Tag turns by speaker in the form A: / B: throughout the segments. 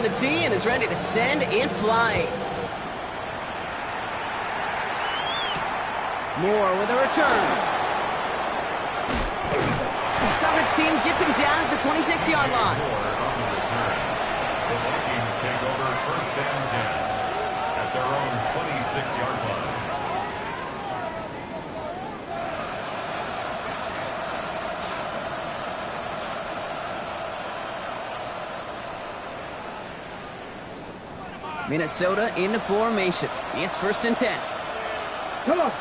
A: on the tee and is ready to send it flying. Moore with a return. His coverage team gets him down at the 26-yard line.
B: The Vikings take over first and 10 at their own 26-yard line.
A: Minnesota in the formation. It's first and 10.
C: Come on,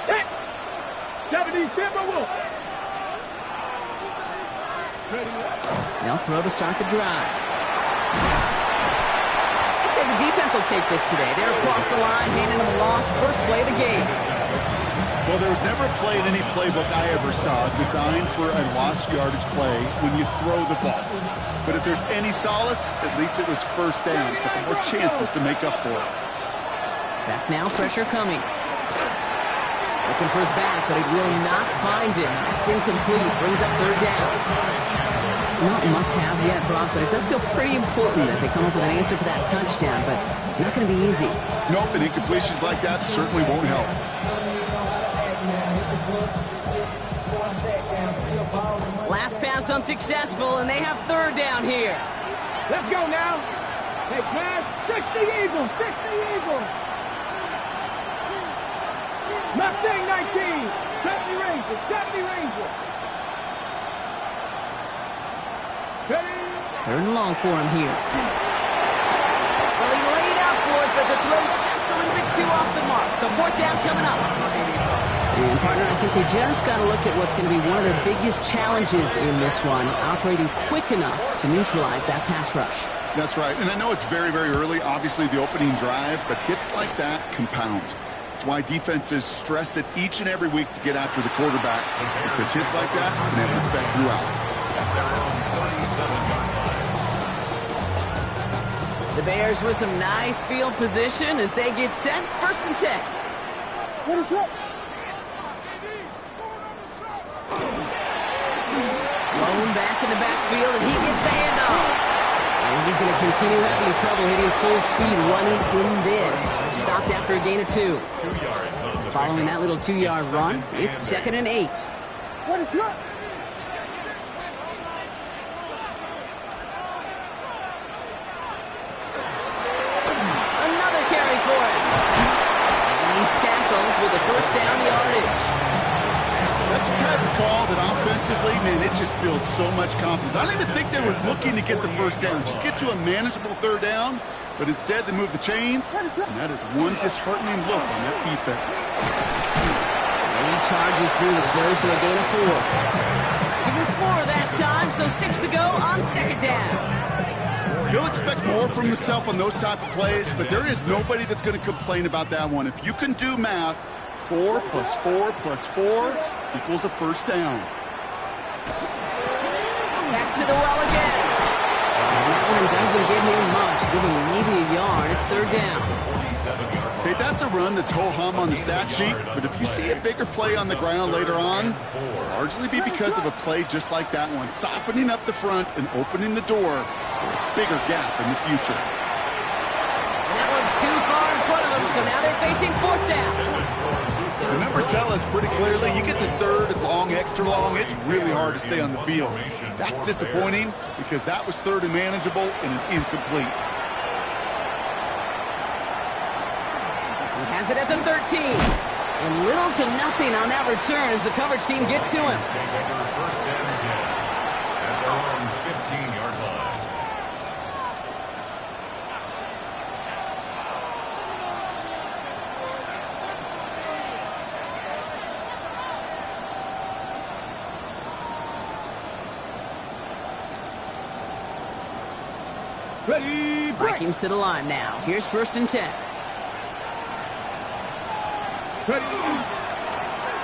C: set! 70 Timberwolves!
A: They'll throw to start the drive. I'd say the defense will take this today. They're across the line, handing them a loss. First play of the game.
D: Well, there was never a play in any playbook I ever saw designed for a lost yardage play when you throw the ball. But if there's any solace, at least it was first down. But there were chances to make up for it.
A: Back now, pressure coming. Looking for his back, but it will not find him. That's incomplete. Brings up third down. Not must-have yet, Brock, but it does feel pretty important that they come up with an answer for that touchdown, but not going to be easy.
D: Nope, and incompletions like that certainly won't help.
A: Last pass unsuccessful, and they have third down here.
C: Let's go now. Hey, man, 60 Eagles, 60 Eagles. Mustang 19, 70 Rangers, 70 Rangers. Steady.
A: Third and long for him here. Well, he laid out for it, but the throw just a little bit too off the mark. So fourth down coming up. And partner, I think we just got to look at what's going to be one of their biggest challenges in this one, operating quick enough to neutralize that pass rush.
D: That's right, and I know it's very, very early, obviously the opening drive, but hits like that compound. That's why defenses stress it each and every week to get after the quarterback, because hits like that can have an effect throughout.
A: The Bears with some nice field position as they get set. First and 10.
C: What is that?
A: Lone back in the backfield, and he gets the handoff. And he's going to continue having trouble hitting full speed running in this. Stopped after a gain of 2. Following that little 2-yard run, it's second and 8.
C: What is that?
A: Another carry for it. And he's tackled with a first down yardage.
D: That's the type of call that offensively, man, it just builds so much confidence. I don't even think they were looking to get the first down. Just get to a manageable third down, but instead they move the chains, and that is one disheartening look on that defense.
A: And he charges through the slow for a gain of 4. Give him 4 that time, so 6 to go on second down.
D: He'll expect more from himself on those type of plays, but there is nobody that's going to complain about that one. If you can do math, 4 plus 4 plus 4 equals a first down.
A: Back to the well again. And that one doesn't give him much, giving maybe a yard. It's third down.
D: Okay, that's a run that's ho-hum on the stat sheet, but if you see a bigger play on the ground later on, it'll largely be because of a play just like that one, softening up the front and opening the door for a bigger gap in the future.
A: And that one's too far in front of them, so now they're facing fourth down.
D: The numbers tell us pretty clearly, you get to third and long, extra long, it's really hard to stay on the field. That's disappointing because that was third and manageable and an incomplete.
A: He has it at the 13. And little to nothing on that return as the coverage team gets to him.
B: First and 10 at their own 15-yard line.
C: Ready, break.
A: Vikings to the line now. Here's first and 10.
C: Ready.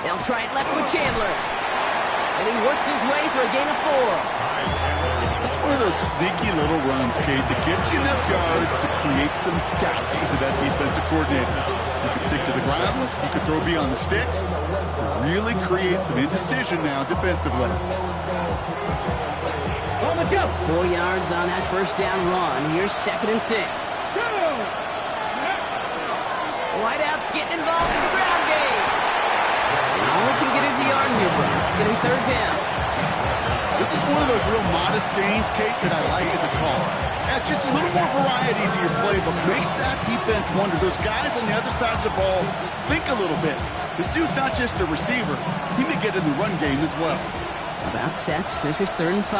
A: They'll try it left with Chandler. And he works his way for a gain of 4.
D: That's one of those sneaky little runs, Kate, that gets you enough yards to create some doubt into that defensive coordinator. You can stick to the ground, you can throw beyond the sticks, really create some indecision now defensively.
C: On the go.
A: 4 yards on that first down run. Here's 2nd and 6. Wideout's getting involved in the ground game. And all he can get is a yard here, bro. It's going to be 3rd down.
D: This is one of those real modest gains, Kate, that I like as a call. Adds just a little more variety to your playbook. Makes that defense wonder. Those guys on the other side of the ball think a little bit. This dude's not just a receiver. He may get in the run game as well.
A: About set. This is 3rd and 5.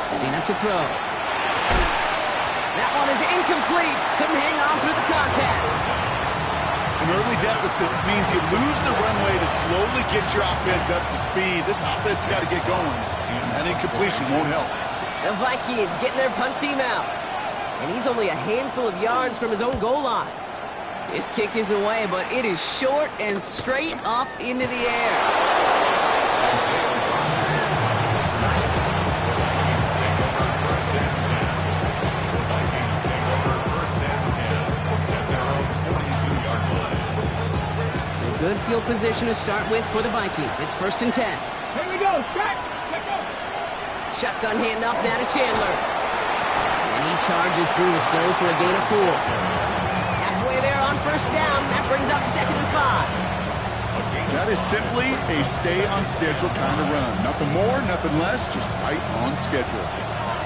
A: Setting up to throw. That one is incomplete. Couldn't hang on through the contact.
D: An early deficit means you lose the runway to slowly get your offense up to speed. This offense got to get going, and that incompletion won't help.
A: The Vikings getting their punt team out. And he's only a handful of yards from his own goal line. This kick is away, but it is short and straight up into the air. Good field position to start with for the Vikings. It's 1st and 10.
C: Here we go. Shot. Let's go.
A: Shotgun handoff now to Chandler. And he charges through the snow for a gain of 4. Halfway there on 1st down. That brings up 2nd and 5.
D: That is simply a stay-on-schedule kind of run. Nothing more, nothing less, just right on schedule.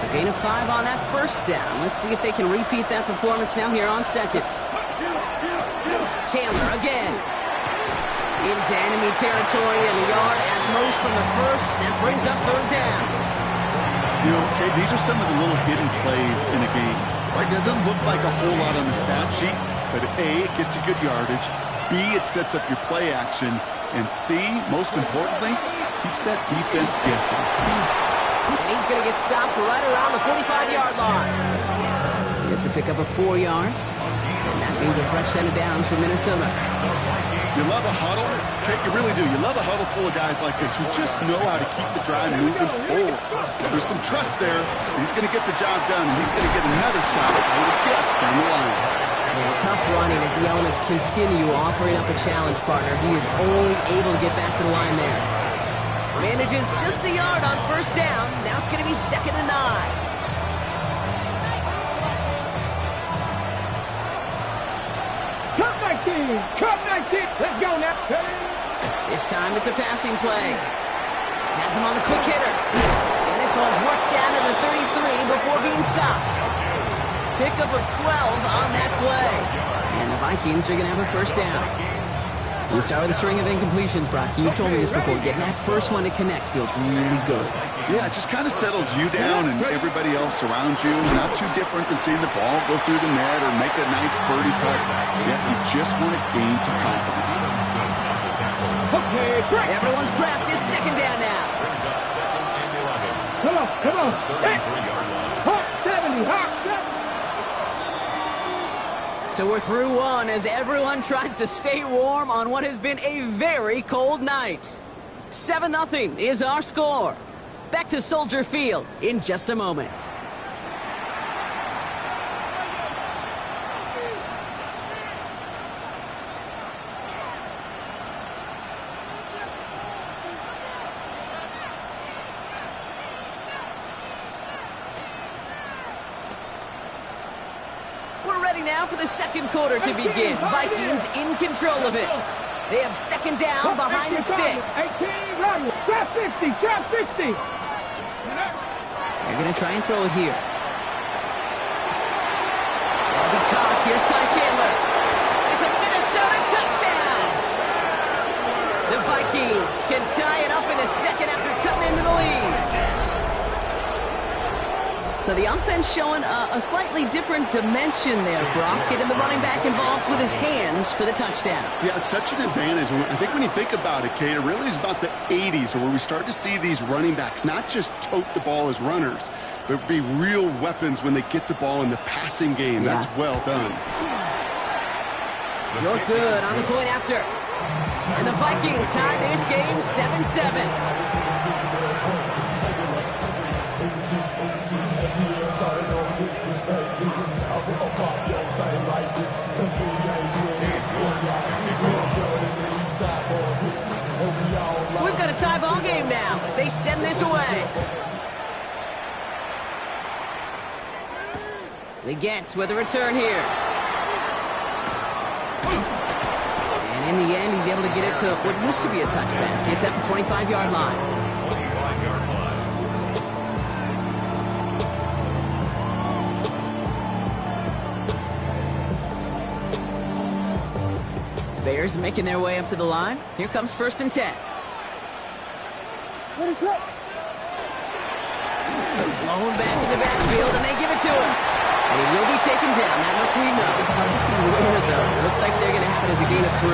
A: So gain of 5 on that 1st down. Let's see if they can repeat that performance now here on 2nd. Chandler again. Into enemy territory and a yard at most from the 1st. That brings up 3rd down.
D: You know, Kate, these are some of the little hidden plays in a game. Right, doesn't look like a whole lot on the stat sheet, but A, it gets you good yardage. B, it sets up your play action. And C, most importantly, keeps that defense guessing.
A: And he's going to get stopped for right around the 45-yard line. It's a pickup of 4 yards. And that means a fresh set of downs for Minnesota.
D: You love a huddle. Kate, you really do. You love a huddle full of guys like this who just know how to keep the drive moving forward. There's some trust there. He's going to get the job done, and he's going to get another shot, I would guess, down the line.
A: And tough running as the elements continue offering up a challenge partner. He is only able to get back to the line there. Manages just a yard on 1st down. Now it's going to be 2nd and 9.
C: Cut 19. Let's go now.
A: This time it's a passing play. Has him on the quick hitter. And this one's worked down to the 33 before being stopped. Pickup of 12 on that play. And the Vikings are going to have a 1st down. You start with a string of incompletions, Brock. You've told me this before. Getting that first one to connect feels really good.
D: Yeah, it just kind of settles you down and everybody else around you. Not too different than seeing the ball go through the net or make a nice birdie putt. Yeah, you just want to gain some confidence.
C: Okay, break.
A: Everyone's prepped. It's 2nd down now.
C: Come on, come on. Hawk 70, Hawk 70.
A: So we're through one as everyone tries to stay warm on what has been a very cold night. 7-0 is our score. Back to Soldier Field in just a moment. We're ready now for the 2nd quarter to begin. Vikings in control of it. They have 2nd down behind the sticks.
C: 18, run. Trap 60, trap 60.
A: They're going to try and throw it here. That'll be caught. Here's Ty Chandler. It's a Minnesota touchdown. The Vikings can tie it up in the 2nd after cutting into the lead. So the offense showing a slightly different dimension there, Brock. Getting the running back involved with his hands for the touchdown. Yeah,
D: such an advantage. I think when you think about it, Kate, it really is about the 80s where we start to see these running backs not just tote the ball as runners, but be real weapons when they get the ball in the passing game. Yeah. That's well done.
A: You're good on the point after. And the Vikings tie this game 7-7. So we've got a tie ball game now as they send this this away. Leggett with a return here. And in the end, he's able to get it to what used to be a touchback. It's at the 25-yard line.
B: 25-yard line.
A: Bears making their way up to the line. Here comes 1st and 10.
C: What is that?
A: Blown back in the backfield, and they give it to him. And he will be taken down. That much we know. Tough to see where, though. Looks like they're going to have it as a gain of 3.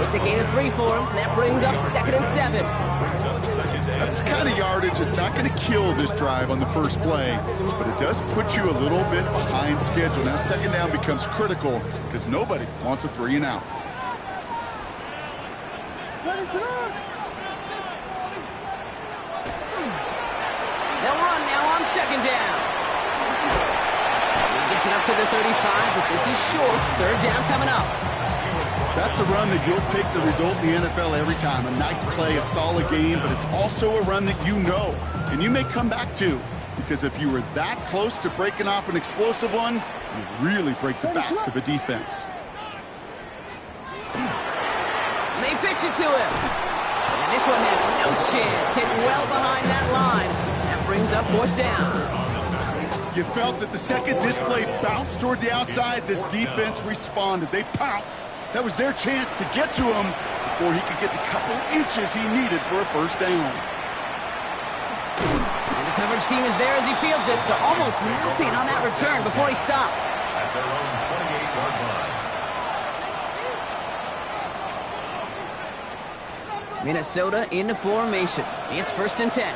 A: It's a gain of 3 for him. That brings up 2nd and 7.
D: That's the kind of yardage that's not going to kill this drive on the first play, but it does put you a little bit behind schedule. Now 2nd down becomes critical because nobody wants a 3 and out.
A: They'll run now on 2nd down. He gets it up to the 35, but this is Shorts. 3rd down coming up.
D: That's a run that you'll take the result in the NFL every time. A nice play, a solid game, but it's also a run that you know, and you may come back to, because if you were that close to breaking off an explosive one, you really break the backs of a defense.
A: They pitch it to him. And this one had no chance. Hit well behind that line. That brings up 4th down.
D: You felt that the second this play bounced toward the outside, this defense responded. They pounced. That was their chance to get to him before he could get the couple inches he needed for a 1st down.
A: And the coverage team is there as he fields it, so almost nothing on that return before he stopped.
B: At their own 28-yard line.
A: Minnesota into formation. It's 1st and 10.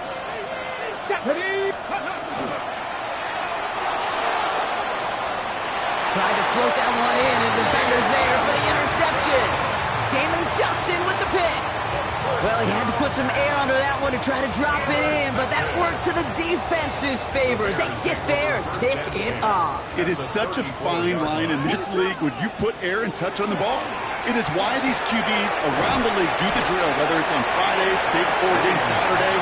A: Tried to float that one in, and defenders there for the interception. Jalen Johnson with the pick. Well, he had to put some air under that one to try to drop it in, but that worked to the defense's favors. They get there and pick it up.
D: It is such a fine line in this league when you put air and touch on the ball. It is why these QBs around the league do the drill, whether it's on Fridays, day before game Saturday,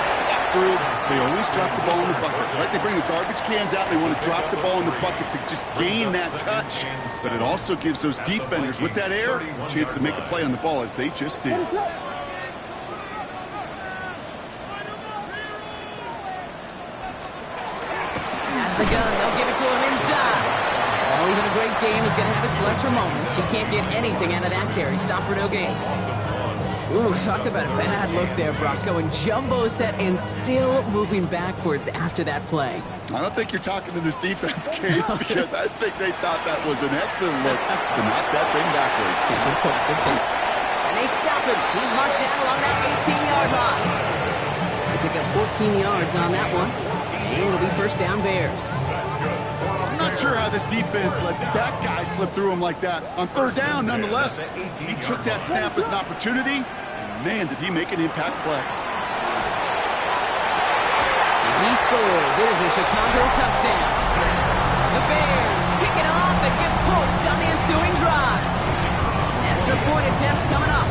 D: through, they always drop the ball in the bucket. Right? They bring the garbage cans out. They want to drop the ball in the bucket to just gain that touch. But it also gives those defenders with that air a chance to make a play on the ball, as they just did.
A: Out of the gun, they'll give it to him inside. Well, even a great game is going to have its lesser moments. You can't get anything out of that carry. Stop for no gain. Ooh, talk about a bad look there, Brock. Going jumbo set and still moving backwards after that play.
D: I don't think you're talking to this defense, Kate, because I think they thought that was an excellent look to knock that thing backwards.
A: Good point, good point. And they stop him. He's marked down along that 18-yard line. They pick up 14 yards on that one. And it'll be 1st down Bears.
D: I'm not sure how this defense let that guy slip through him like that. On 3rd down, nonetheless, he took that snap as an opportunity. Man, did he make an impact play.
A: And he scores. It is a Chicago touchdown. The Bears pick it off and get points on the ensuing drive. Extra point attempt coming up.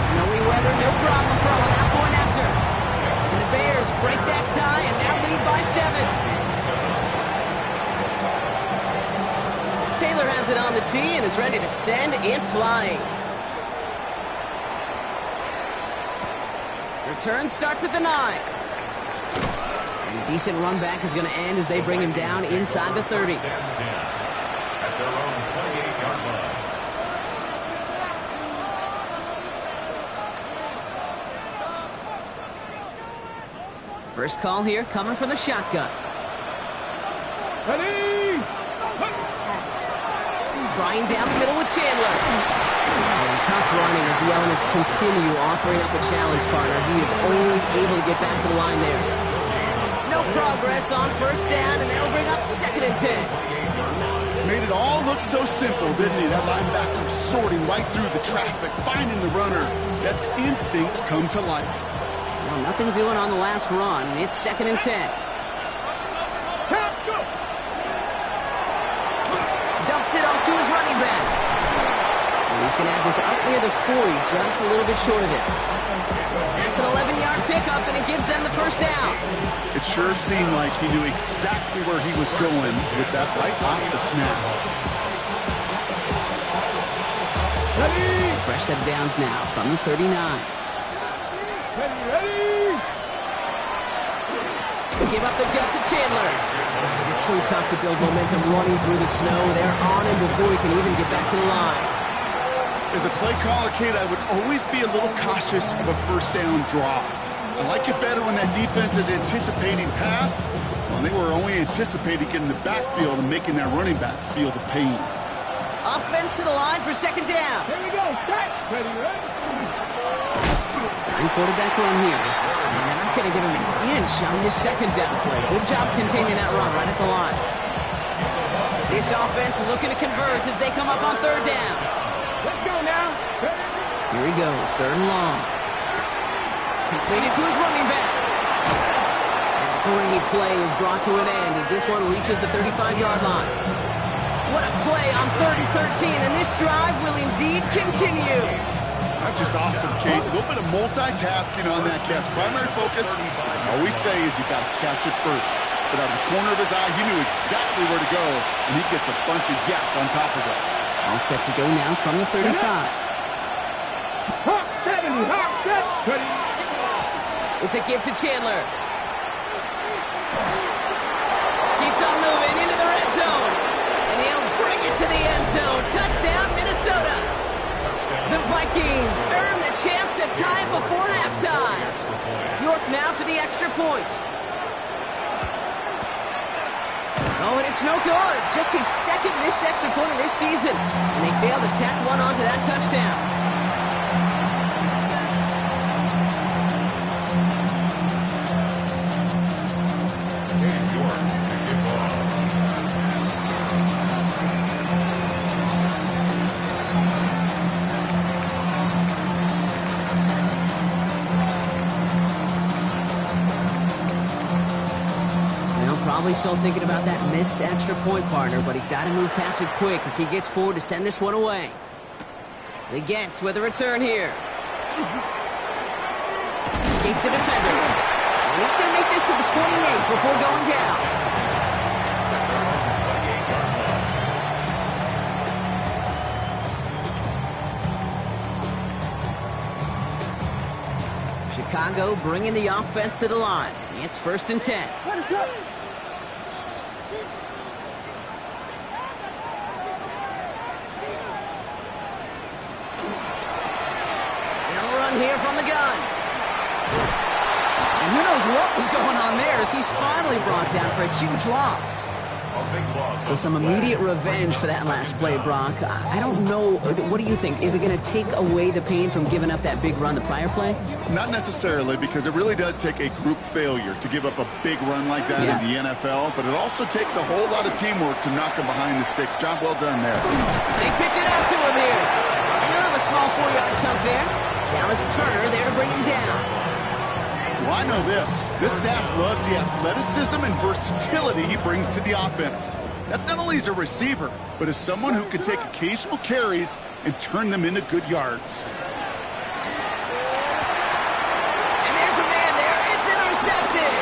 A: Snowy weather, no problem for him on that point after. And the Bears break that tie and now lead by 7. Taylor has it on the tee and is ready to send it flying. Return starts at the 9. And a decent run back is going to end as they bring him down inside the 30.
B: At their own 28-yard line.
A: First call here coming from the shotgun.
C: Ready?
A: Drawing down the middle with Chandler. And tough running as the elements continue offering up a challenge partner. He is only able to get back to the line there. No progress on 1st down, and that'll bring up 2nd and 10.
D: Made it all look so simple, didn't he? That linebacker sorting right through the traffic, finding the runner. That's instincts come to life.
A: Well, nothing doing on the last run. It's 2nd and 10. Dumps it off to his running back. And he's can have this up near the 40, just a little bit short of it. That's an 11-yard pickup, and it gives them the first down.
D: It sure seemed like he knew exactly where he was going with that right off the snap.
A: Fresh set of downs now from the 39.
C: Ready.
A: They give up the gut to Chandler. It is so tough to build momentum running through the snow. They're on him before he can even get back to the line.
D: As a play caller, Kate, I would always be a little cautious of a first down draw. I like it better when that defense is anticipating pass, when they were only anticipating getting the backfield and making that running back feel the pain.
A: Offense to the line for second down.
C: Here we go. Set. Ready.
A: Sign quarterback run here. And they're not going to give him an inch on this second down play. Good job containing that run right at the line. This offense looking to convert as they come up on third down.
C: Let's go now.
A: Here he goes, third and long. Completed to his running back. And a great play is brought to an end as this one reaches the 35-yard line. What a play on 3rd and 13, and this drive will indeed continue.
D: That's just awesome, Kate. A little bit of multitasking on that catch. Primary focus, as I always say, is you got to catch it first. But out of the corner of his eye, he knew exactly where to go, and he gets a bunch of yak on top of it.
A: All set to go now from the 35.
C: Hawk 70. Hawk set. Ready.
A: It's a give to Chandler. Keeps on moving into the red zone. And he'll bring it to the end zone. Touchdown, Minnesota. The Vikings earn the chance to tie before halftime. York now for the extra point. Oh, and it's no good. Just his second missed extra point of this season. And they failed to tack one onto that touchdown. Probably still thinking about that missed extra point, partner, but he's got to move past it quick as he gets forward to send this one away. They gets with a return here. Escapes a defender. And he's going to make this to the 28 before going down. Chicago bringing the offense to the line. It's 1st and 10.
C: What is up?
A: Here from the gun. And who knows what was going on there as he's finally brought down for a huge loss. So some immediate revenge for that last play, Brock. I don't know. What do you think? Is it going to take away the pain from giving up that big run the prior play?
D: Not necessarily, because it really does take a group failure to give up a big run like that in the NFL, but it also takes a whole lot of teamwork to knock him behind the sticks. Job well done there.
A: They pitch it out to him here. He'll have a small 4-yard chunk there. Dallas Turner there to bring him down.
D: Well, I know this. This staff loves the athleticism and versatility he brings to the offense. That's not only as a receiver, but as someone who can take occasional carries and turn them into good yards.
A: And there's a man there. It's intercepted.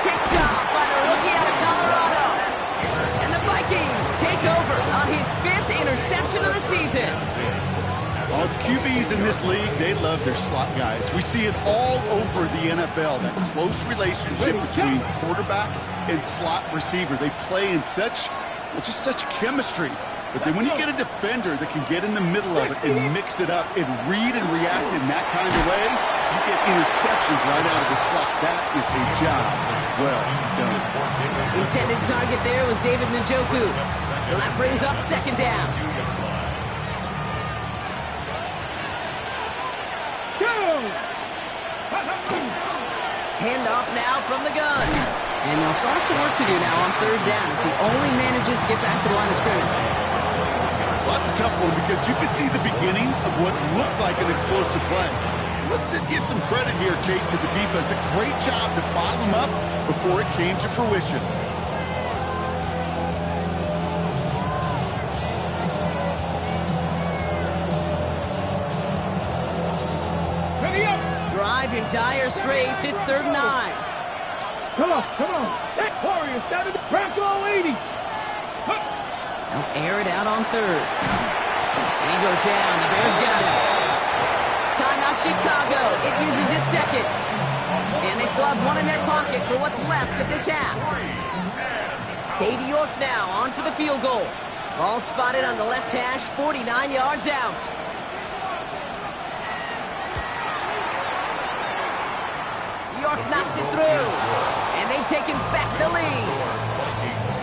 A: Picked off by the rookie out of Colorado. And the Vikings take over on his 5th interception of the season.
D: All the QBs in this league, they love their slot guys. We see it all over the NFL, that close relationship between quarterback and slot receiver. They play in such chemistry. But then when you get a defender that can get in the middle of it and mix it up and read and react in that kind of way, you get interceptions right out of the slot. That is a job well done.
A: Intended target there was David Njoku. So that brings up 2nd down. Handoff now from the gun. And they'll start some work to do now on 3rd down as he only manages to get back to the line of scrimmage.
D: Well, that's a tough one because you can see the beginnings of what looked like an explosive play. Let's give some credit here, Kate, to the defense. A great job to bottle them up before it came to fruition.
A: in dire straits. It's 3rd and 9.
C: Come on, come on. That Warriors down to the Bronco 80.
A: They'll air it out on 3rd. And he goes down. The Bears got him. Timeout Chicago. It uses its second. And they still have one in their pocket for what's left of this half. Katie York now on for the field goal. Ball spotted on the left hash, 49 yards out. York knocks it through. And they've taken back the lead.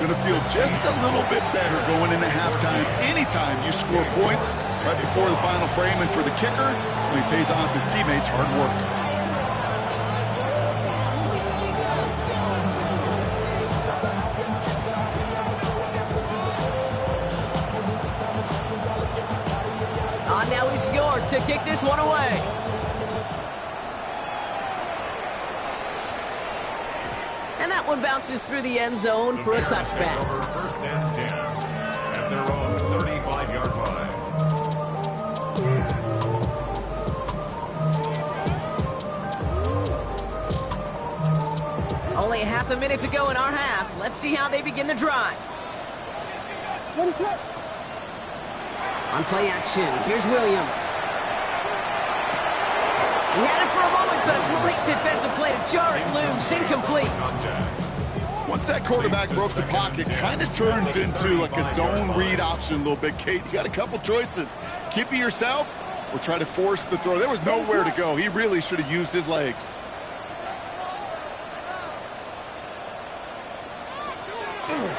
D: Going to feel just a little bit better going into halftime anytime you score points right before the final frame. And for the kicker, he pays off his teammates' hard work.
A: On now is York to kick this one away. And that one bounces through the end zone for a touchback.
B: 1st and 10 at their own 35-yard line.
A: Only half a minute to go in our half. Let's see how they begin the drive.
C: What is that?
A: On play action, here's Williams. He had it for a moment, but a great defensive play to jar it loose. Incomplete.
D: Once that quarterback broke the pocket, kind of turns into like a zone read option a little bit. Kate, you got a couple choices. Keep it yourself or try to force the throw. There was nowhere to go. He really should have used his legs.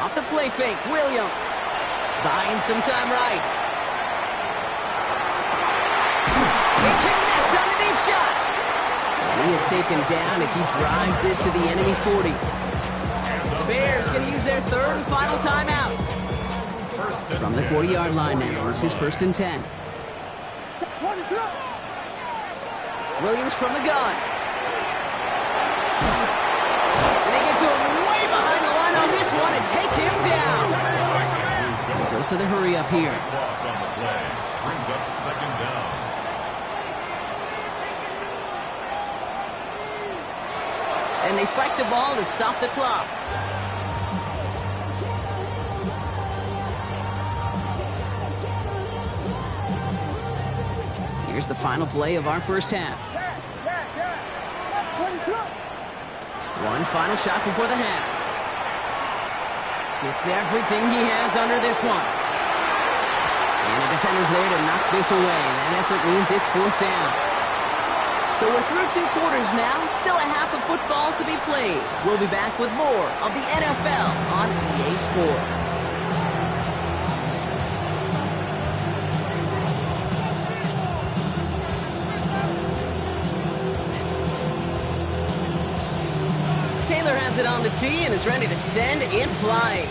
A: Off the play fake, Williams. Buying some time right. He connects on the deep shot. And he is taken down as he drives this to the enemy 40. The Bears going to use their 3rd and final timeout. From the 40-yard line now, this is 1st and 10. Williams from the gun. And they get to him way behind the line on this one and take him down. A dose of the hurry up here.
B: Cross on the play brings up 2nd down.
A: And they spike the ball to stop the clock. Here's the final play of our first half. One final shot before the half. Gets everything he has under this one. And the defender's there to knock this away. That effort means it's 4th down. So we're through 2 quarters now. Still a half of football to be played. We'll be back with more of the NFL on EA Sports. Taylor has it on the tee and is ready to send it flying.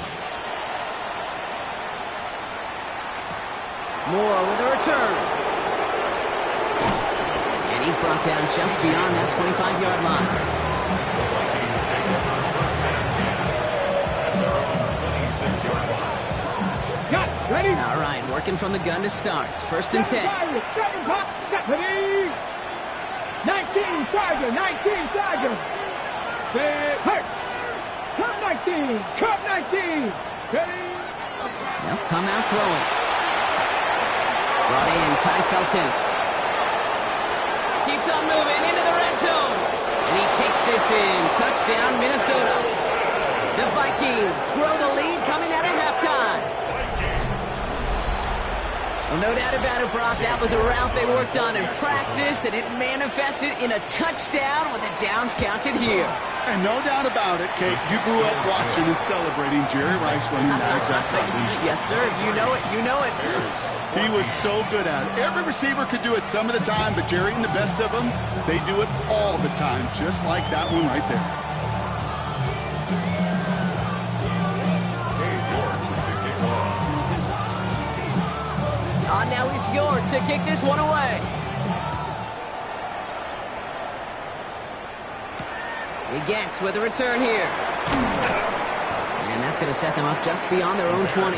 A: Moore with a return. And he's brought down just beyond that 25-yard line.
C: Got ready.
A: All right, working from the gun to start. 1st and 10.
C: 19 Tiger, 19 Tiger. Hurt. Cup 19, Cup 19. Ready.
A: They'll come out throwing. Brought in Ty Felton. Keeps on moving into the red zone. And he takes this in. Touchdown, Minnesota. The Vikings grow the lead coming out of halftime. Well, no doubt about it, Brock. That was a route they worked on in practice, and it manifested in a touchdown when the downs counted here.
D: And no doubt about it, Kate, you grew up watching and celebrating Jerry Rice running that exact route.
A: Yes, sir. You know it. You know it.
D: He was so good at it. Every receiver could do it some of the time, but Jerry and the best of them, they do it all the time, just like that one right there.
A: On now is York to kick this one away. He gets with a return here. And that's going to set them up just beyond their own 20.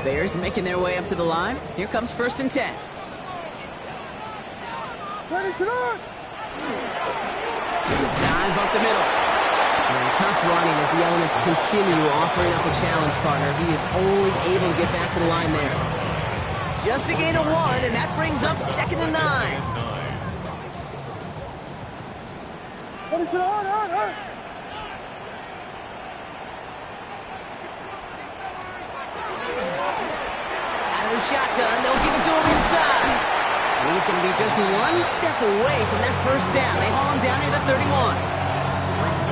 A: Bears making their way up to the line. Here comes 1st and 10. Dive up the middle. And tough running as the elements continue offering up a challenge, partner. He is only able to get back to the line there. Just a gain of 1, and that brings up 2nd and 9. Out of the shotgun, they'll give it to him inside. And he's going to be just 1 step away from that 1st down. They haul him down near the 31.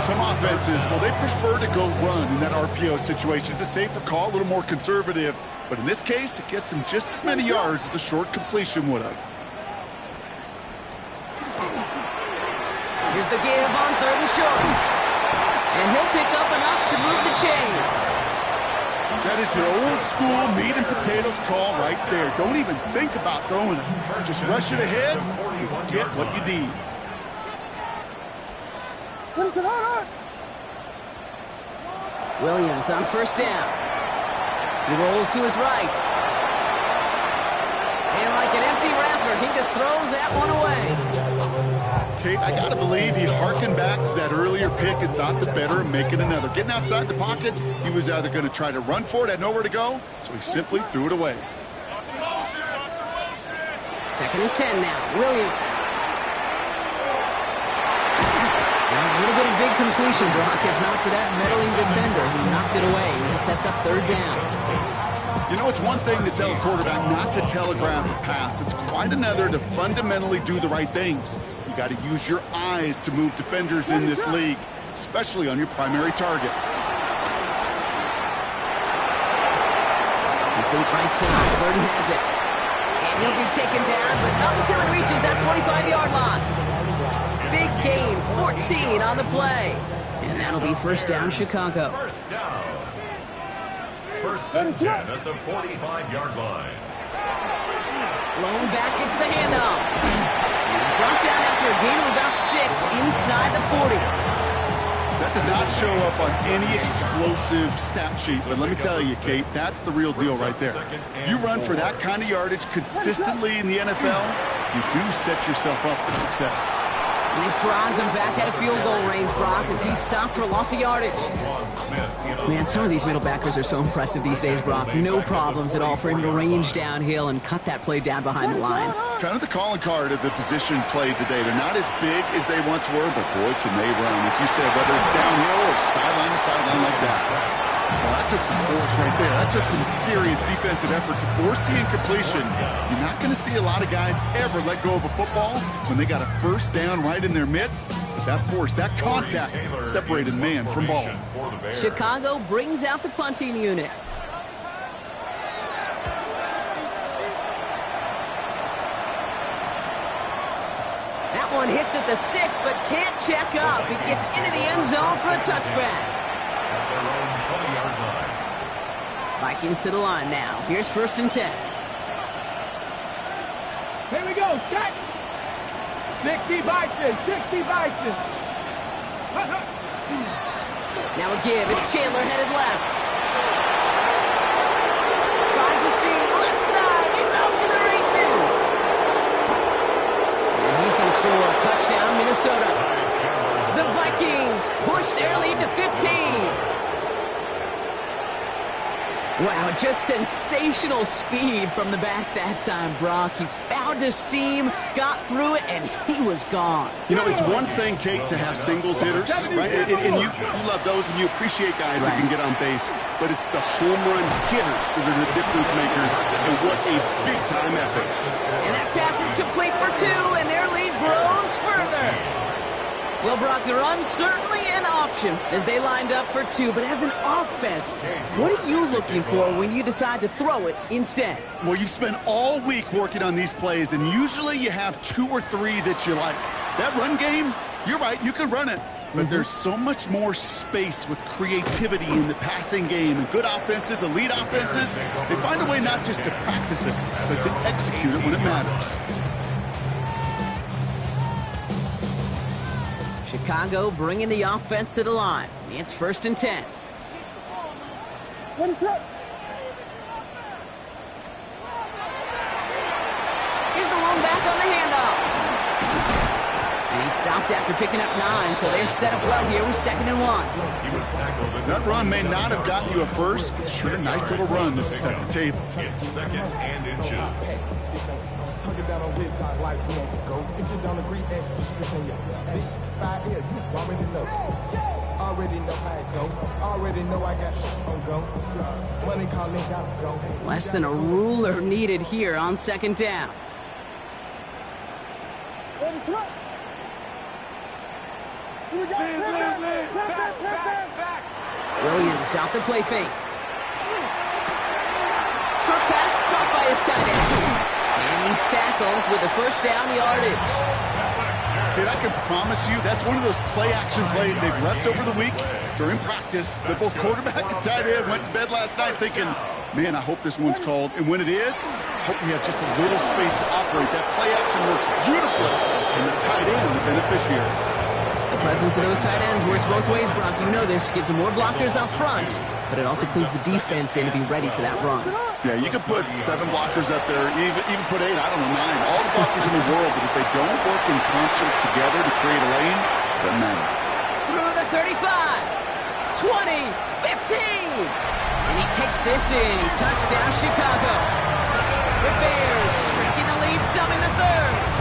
D: Some offenses, well, they prefer to go run in that RPO situation. It's a safer call, a little more conservative. But in this case, it gets him just as many yards as a short completion would have.
A: Here's the give on 3rd and short. And he'll pick up enough to move the chains.
D: That is your old school meat and potatoes call right there. Don't even think about throwing it. Just rush it ahead, and get what you need.
A: Williams on 1st down. He rolls to his right. And like an empty wrapper, he just throws that one away.
D: Kate, I got to believe he harkened back to that earlier pick and thought the better of making another. Getting outside the pocket, he was either going to try to run for it, had nowhere to go, so he simply threw it away.
A: 2nd and 10 now. Williams. A little bit of big completion, Brock, if not for that meddling defender who knocked it away. It sets up 3rd down.
D: You know, it's one thing to tell a quarterback not to telegraph a pass. It's quite another to fundamentally do the right things. You got to use your eyes to move defenders in this league, especially on your primary target.
A: Complete right side. Burden has it. And he'll be taken down, but not until he reaches that 45-yard line. Big gain, 14 on the play. And that'll be 1st down, Chicago.
B: 1st down. 1st and 10 at the 45-yard line.
A: Blown back, it's the handoff. He's brought down after a gain of about 6 inside the 40.
D: That does not show up on any explosive stat sheet, but let me tell you, Kate, that's the real deal right there. You run for that kind of yardage consistently in the NFL, you do set yourself up for success.
A: And this drives him back out of field goal range, Brock, as he's stopped for a loss of yardage. Man, some of these middle backers are so impressive these days, Brock. No problems at all for him to range downhill and cut that play down behind the line.
D: Kind of the calling card of the position played today. They're not as big as they once were, but boy, can they run. As you said, whether it's downhill or sideline to sideline like that. Well, that took some force right there. That took some serious defensive effort to force the incompletion. You're not going to see a lot of guys ever let go of a football when they got a 1st down right in their midst. But that force, that contact, separated man from ball.
A: Chicago brings out the punting unit. That one hits at the 6, but can't check up. It gets into the end zone for a touchback. Vikings to the line now. Here's 1st and 10.
C: Here we go, set. 60 Vikings, 60 Vikings.
A: Now a give. It's Chandler headed left. Finds a seam. Left side. He's off to the races. And he's going to score a touchdown, Minnesota. The Vikings push their lead to 15. Wow, just sensational speed from the back that time, Brock. He found a seam, got through it, and he was gone.
D: You know, it's one thing, Kate, to have singles hitters, right? And you love those, and you appreciate guys that can get on base. But it's the home run hitters that are the difference makers, and what a big-time effort.
A: And that pass is complete for 2, and their lead grows further. Well, Brock, the run's certainly an option as they lined up for 2. But as an offense, what are you looking for when you decide to throw it instead?
D: Well, you've spent all week working on these plays, and usually you have 2 or 3 that you like. That run game, you're right, you can run it. But there's so much more space with creativity in the passing game. And good offenses, elite offenses, they find a way not just to practice it, but to execute it when it matters.
A: Chicago bringing the offense to the line. It's 1st and 10.
C: What is up?
A: on the handoff. And he stopped after picking up 9, so they're set up well here with 2nd and 1.
D: That run may not have gotten you a first, but sure a nice little run to set the table.
B: It's 2nd and inches.
E: Talking down on his side like you want to go. If you don't agree, ask the streets on your big 5 years. You already know. Already know how it go. Already know I got on go. Money calling, gotta go.
A: Less than a ruler needed here on 2nd down. Williams off the play fake. Short pass caught by his tight end. And he's tackled with a 1st down yardage.
D: Kid, I can promise you that's one of those play-action plays they've repped over the week during practice that both quarterback and tight end went to bed last night thinking, man, I hope this one's called. And when it is, I hope we have just a little space to operate. That play-action works beautifully, and the tight end, the beneficiary.
A: The presence of those tight ends works both ways, Brock. You know this. Gives them more blockers up front, but it also clues the defense in to be ready for that run.
D: Yeah, you could put 7 blockers up there, even put 8, I don't know, 9. All the blockers in the world, but if they don't work in concert together to create a lane, it doesn't matter.
A: Through the 35, 20, 15. And he takes this in. Touchdown, Chicago. The Bears shrinking the lead some in the 3rd.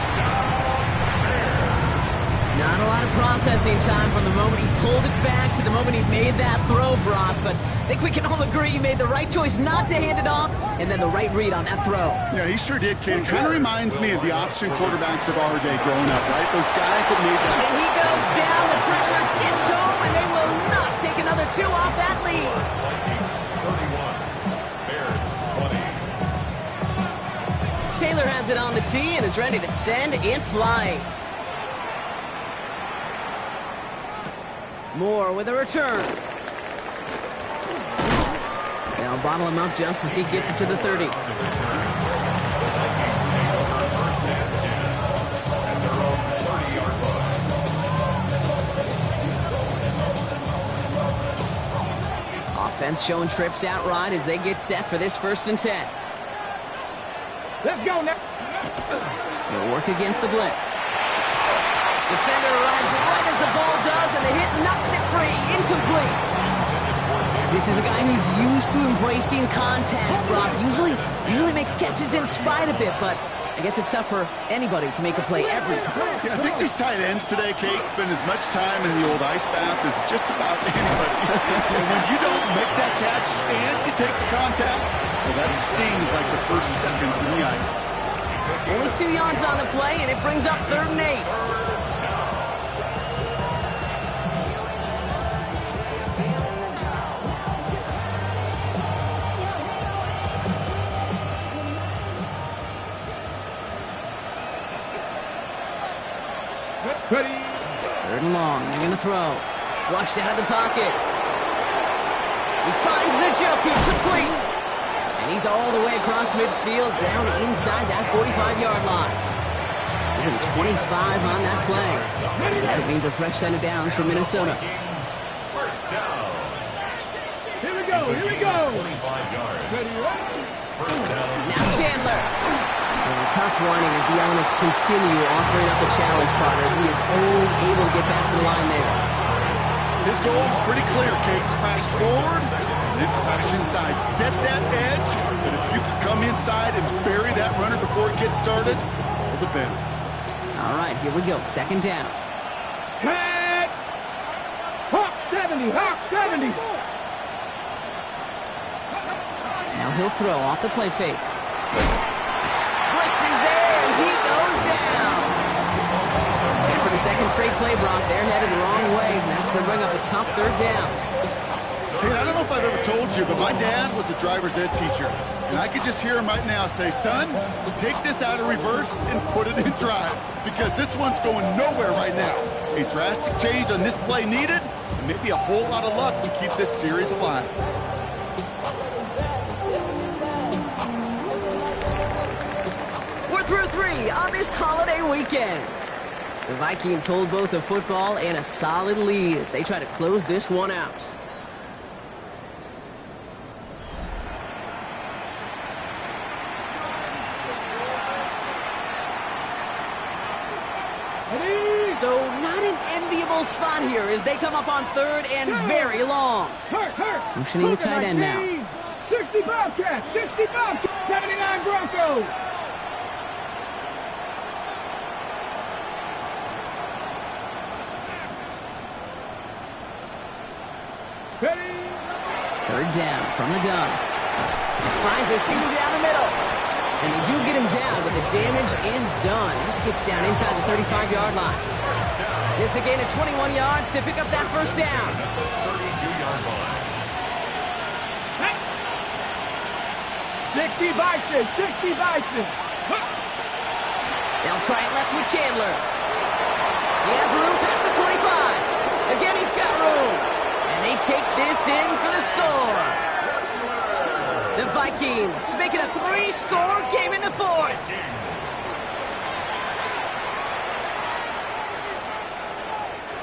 A: Not a lot of processing time from the moment he pulled it back to the moment he made that throw, Brock. But I think we can all agree he made the right choice not to hand it off, and then the right read on that throw.
D: Yeah, he sure did, kid. Kind of reminds me of the option quarterbacks of our day growing up, right? Those guys that made that.
A: And he goes down, the pressure gets home, and they will not take another 2 off that lead.
B: 31, Bears 20.
A: Taylor has it on the tee and is ready to send it flying. Moore with a return. They'll bottle him up just as he gets it to the 30. Offense showing trips out right as they get set for this 1st and 10.
C: Let's go now.
A: They'll work against the blitz. Defender arrives right as the ball does, and the hit knocks it free. Incomplete. This is a guy who's used to embracing contact, Brock. Usually makes catches in spite of it, but I guess it's tough for anybody to make a play every time.
D: Yeah, I think these tight ends today, Kate, spend as much time in the old ice bath as just about anybody. And when you don't make that catch and you take the contact, well, that stings like the first seconds in the ice.
A: Only 2 yards on the play, and it brings up 3rd and 8.
C: Ready.
A: 3rd and long. They're going to throw. Flushed out of the pocket. He finds Njoku complete. And he's all the way across midfield, down inside that 45-yard line. Even 25 on that play. And that means a fresh set of downs for Minnesota.
B: First down.
C: Here we go. Here we go.
B: 25 yards.
C: Ready.
B: First down.
A: Now Chandler. And tough running as the elements continue offering up a challenge partner. He is only able to get back to the line there.
D: His goal is pretty clear, Kate. Crash forward and then crash inside. Set that edge, but if you can come inside and bury that runner before it gets started, all the better.
A: All right, here we go. 2nd down.
C: Head. Hawk 70. Hawk 70.
A: Now he'll throw off the play fake. Blitz is there, and he goes down. And for the 2nd straight play, Brock, they're headed the wrong way, and that's going to bring up a tough 3rd down.
D: Kate, I don't know if I've ever told you, but my dad was a driver's ed teacher. And I could just hear him right now say, son, take this out of reverse and put it in drive. Because this one's going nowhere right now. A drastic change on this play needed, and maybe a whole lot of luck to keep this series alive.
A: We're through 3 on this holiday weekend. The Vikings hold both a football and a solid lead as they try to close this one out. So not an enviable spot here as they come up on 3rd and very long. Motioning the tight end now.
C: 60 Bobcats, 60 Bobcats, 79 Broncos. Ready?
A: 3rd down from the gun. Finds a seam down the middle. And they do get him down, but the damage is done. This gets down inside the 35-yard line. It's a gain of 21 yards to pick up that first down.
B: 32-yard line.
C: 60 Bison, 60 Bison.
A: They'll try it left with Chandler. He has room past the 25. Again, he's got room. And they take this in for the score. The Vikings make it a 3-score game in the 4th.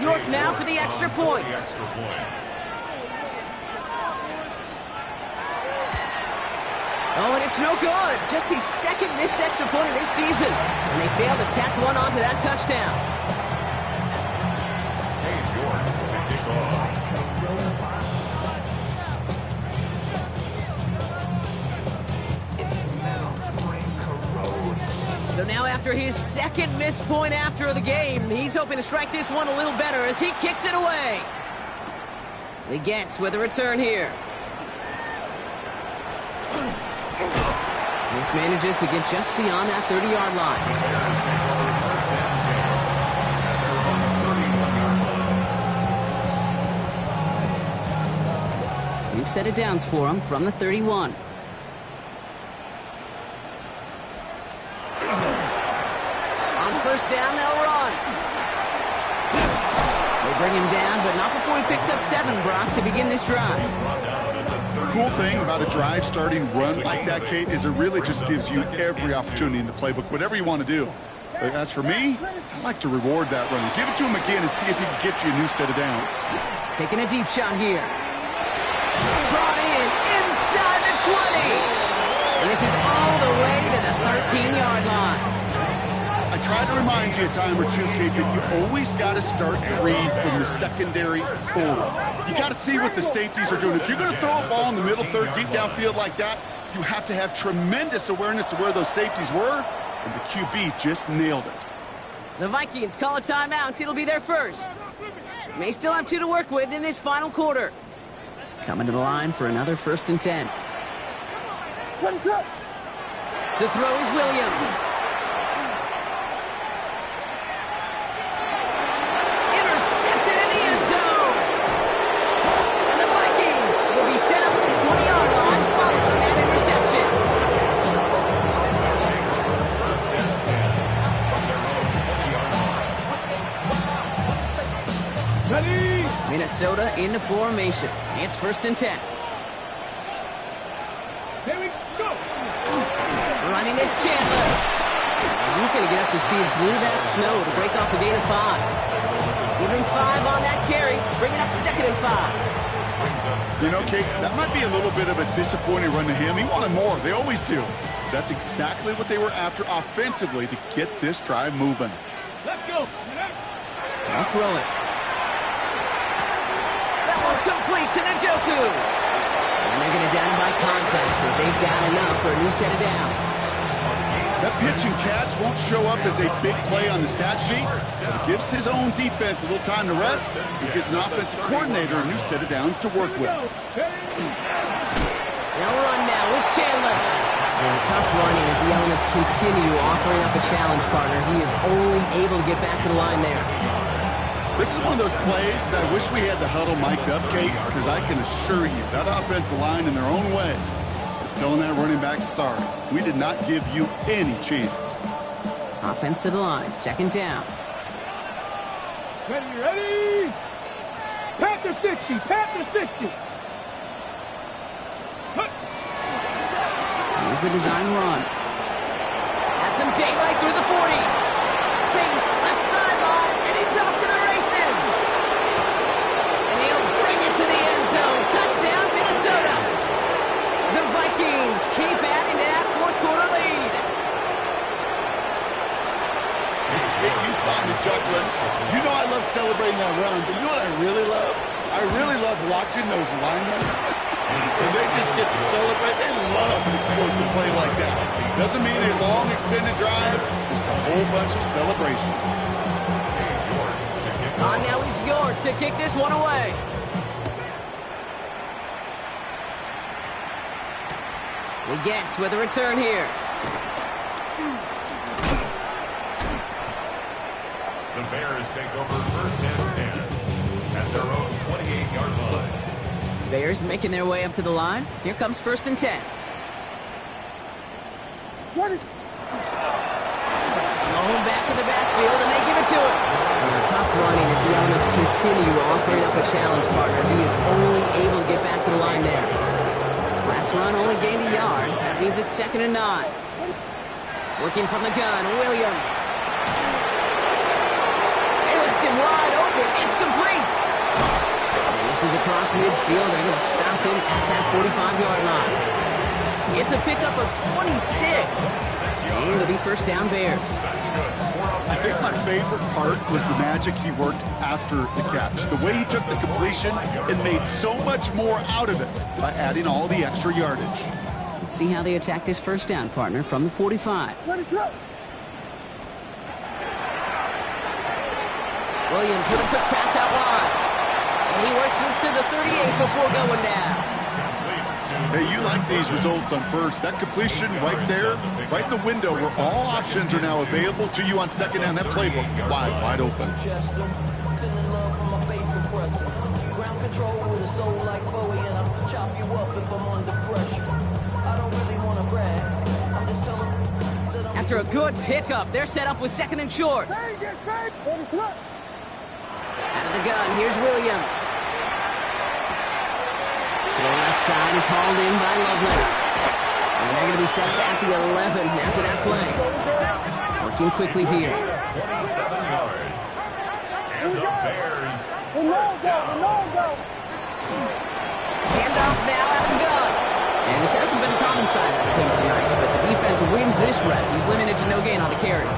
A: York now for the extra point. Oh, and it's no good. Just his 2nd missed extra point of this season. And they failed to tack one onto that touchdown.
B: York to kick off.
A: So now after his 2nd missed point after the game, he's hoping to strike this one a little better as he kicks it away. He gets with a return here. This manages to get just beyond that 30-yard line. New set of downs for him from the 31. On 1st down, they'll run. They bring him down, but not before he picks up 7, Brock, to begin this drive.
D: The cool thing about a drive starting run like that, Kate, is it really just gives you every opportunity in the playbook, whatever you want to do. But as for me, I like to reward that run. Give it to him again and see if he can get you a new set of downs.
A: Taking a deep shot here. Brought in inside the 20. And this is all the way to the 13-yard line.
D: I try to remind you a time or two, Kate, that you always got to start your read from the secondary forward. You got to see what the safeties are doing. If you're going to throw a ball in the middle third, deep downfield like that, you have to have tremendous awareness of where those safeties were, and the QB just nailed it.
A: The Vikings call a timeout. It'll be their first. May still have 2 to work with in this final quarter. Coming to the line for another 1st and 10. To throw is Williams. Intercepted in the end zone. And the Vikings will be set up at the 20-yard line following that interception. Minnesota into formation. It's 1st and 10.
C: Here we go.
A: Running is Chandler. And he's going to get up to speed through that snow to break off the gain of 5. Give him 5 on that carry, bringing up 2nd and 5.
D: You know, Kate, that might be a little bit of a disappointing run to him. He wanted more. They always do. That's exactly what they were after offensively to get this drive moving.
C: Let's go.
A: I'll throw it. That one complete to Njoku. And they're going to down him by contact as they've got enough for a new set of downs.
D: That pitch and catch won't show up as a big play on the stat sheet, but it gives his own defense a little time to rest. It gives an offensive coordinator a new set of downs to work with.
A: They'll run now with Chandler. And tough running as the elements continue offering up a challenge partner. He is only able to get back to the line there.
D: This is one of those plays that I wish we had the huddle mic'd up, Kate, because I can assure you that offensive line in their own way is telling that running back, sorry, we did not give you any chance.
A: Offense to the line, 2nd down.
C: Ready? Panther 60, Panther 60.
A: Here's a design run. Has some daylight through the 40. Space, left sideline, and he's off to the races. And he'll bring it to the end zone. Touchdown, Minnesota. The Vikings keep adding to that 4th quarter lead.
D: You saw me chuckling. You know I love celebrating that run, but you know what I really love? I really love watching those linemen. When they just get to celebrate, they love an explosive play like that. Doesn't mean a long extended drive, just a whole bunch of celebration.
A: Now he's York to kick this one away. We get with a return here.
B: The Bears take over first and 10 at their own 28-yard line.
A: Bears making their way up to the line. Here comes first and 10.
C: What is...
A: Going back in the backfield, and they give it to him. And tough running as the elements continue offering up a challenge, partner. He is only able to get back to the line there. Last run only gained a yard. That means it's 2nd and 9. Working from the gun, Williams. They left him wide open. It's complete. And this is across midfield. They're going to stop him at that 45-yard line. It's a pickup of 26. And it'll be first down Bears.
D: I think my favorite part was the magic he worked after the catch. The way he took the completion and made so much more out of it by adding all the extra yardage.
A: Let's see how they attack this first down, partner, from the 45.
C: What is up?
A: Williams with a quick pass out wide. And he works this to the 38 before going down.
D: Hey, you like these results on first. That completion right there, right in the window where all options are now available to you on second down. That playbook wide open.
A: After a good pickup, they're set up with 2nd and short. Out of the gun, here's Williams. To the left side is hauled in by Lovelace. And they're going to be set up at the 11 after that play. Working quickly here.
B: 27 yards. And the Bears first down.
A: Handoff now out of the gun. And this hasn't been a common side of the play tonight, but the defense wins this rep. He's limited to no gain on the carry.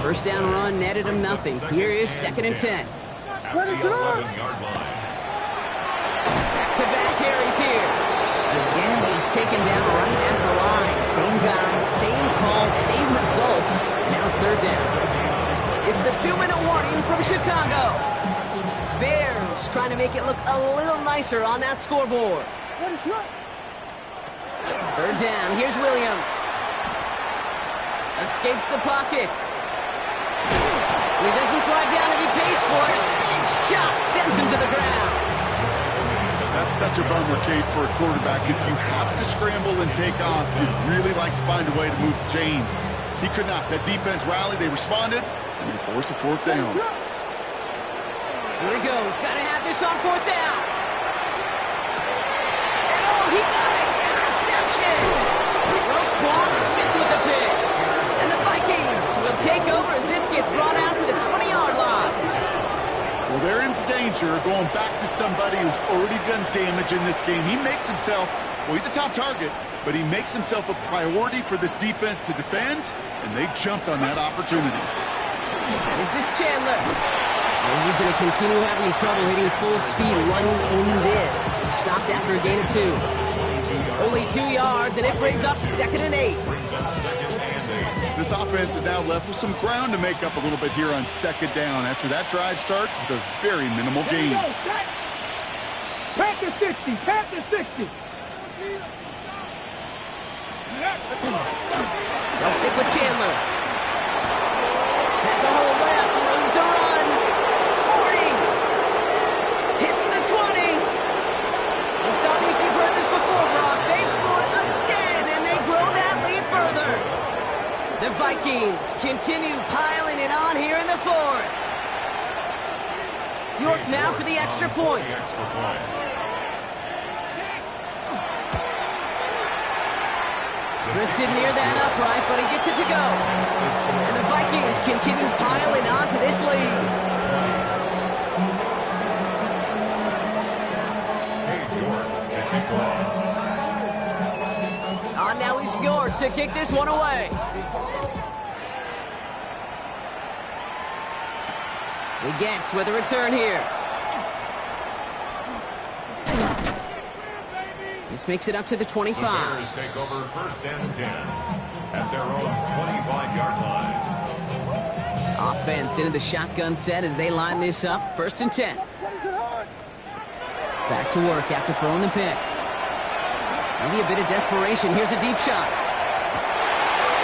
A: First down run netted him nothing. Here is 2nd and 10.
B: At the 11-yard line.
A: Back-to-back carries here. Again, he's taken down right at the line. Same guy, same call, same result. Now it's 3rd down. It's the 2-minute warning from Chicago. Bears trying to make it look a little nicer on that scoreboard. 3rd down. Here's Williams. Escapes the pocket. He doesn't slide down and he pays for it. Big shot sends him to the ground.
D: That's such a bummer, Kate, for a quarterback. If you have to scramble and take off, you'd really like to find a way to move the chains. He could not. That defense rallied, they responded, and they forced a 4th down.
A: Here he goes. Got to have this on 4th down. And oh, he got it. Interception. Roquan Smith with the pick. And the Vikings will take over as this gets brought out to the 20-yard line.
D: Well, they're in danger going back to somebody who's already done damage in this game. He makes himself, well, he's a top target, but he makes himself a priority for this defense to defend, and they jumped on that opportunity.
A: This is Chandler. And he's going to continue having trouble hitting full speed running in this. Stopped after a gain of 2. Only 2 yards, and it brings up 2nd and 8.
D: This offense is now left with some ground to make up a little bit here on 2nd down after that drive starts with a very minimal gain.
C: Panther 60, Panther 60.
A: They'll stick with Chandler. Has a hole left, room to run. 40. Hits the 20. Don't stop me if you've heard this before, Brock. They've scored again, and they grow that lead further. The Vikings continue piling it on here in the 4th. York now for the extra point. Drifted near that upright, but he gets it to go. And the Vikings continue piling on to this lead. Now he's York to kick this one away. He gets with a return here. This makes it up to the 25.
B: The Bears take over first and 10 at their own 25-yard line.
A: Offense into the shotgun set as they line this up. First and 10. Back to work after throwing the pick. Maybe a bit of desperation. Here's a deep shot.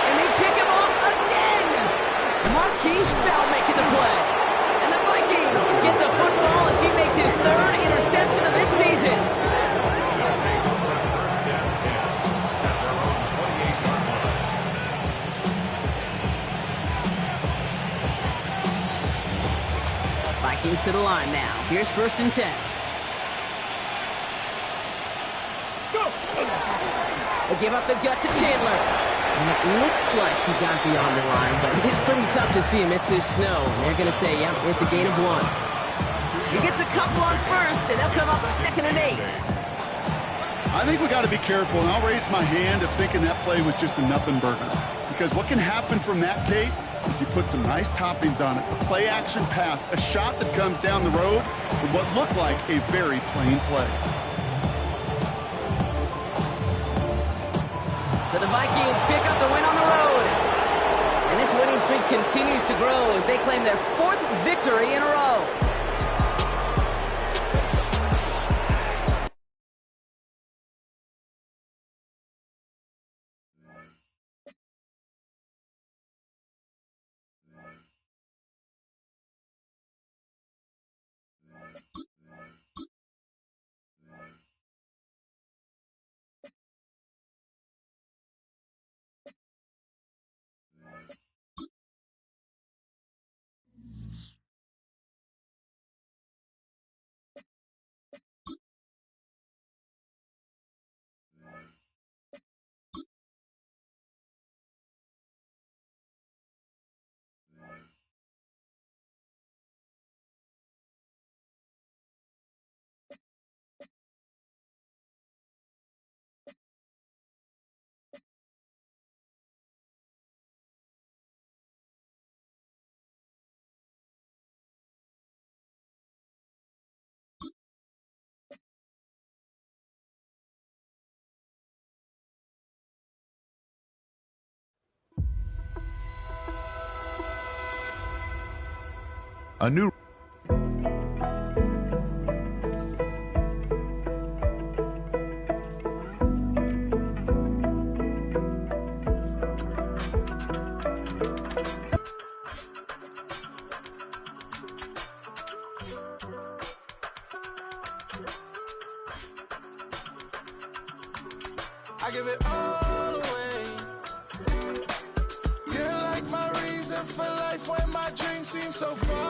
A: And they pick him off again! Marquise Bell making the play. And the Vikings get the football as he makes his third interception of this season.
B: First and 10 at their own 28-yard line.
A: Vikings to the line now. Here's first and 10. They give up the gut to Chandler. And it looks like he got beyond the line, but it is pretty tough to see amidst this snow. And they're going to say, yep, it's a gain of 1. He gets a couple on first, and they'll come up second and 8.
D: I think we got to be careful, and I'll raise my hand of thinking that play was just a nothing burger. Because what can happen from that, Kate, is you put some nice toppings on it. A play-action pass, a shot that comes down the road from what looked like a very plain play.
A: So the Vikings pick up the win on the road. And this winning streak continues to grow as they claim their 4th victory in a row.
F: A new
E: I give it all away. You're like my reason for life when my dreams seem so far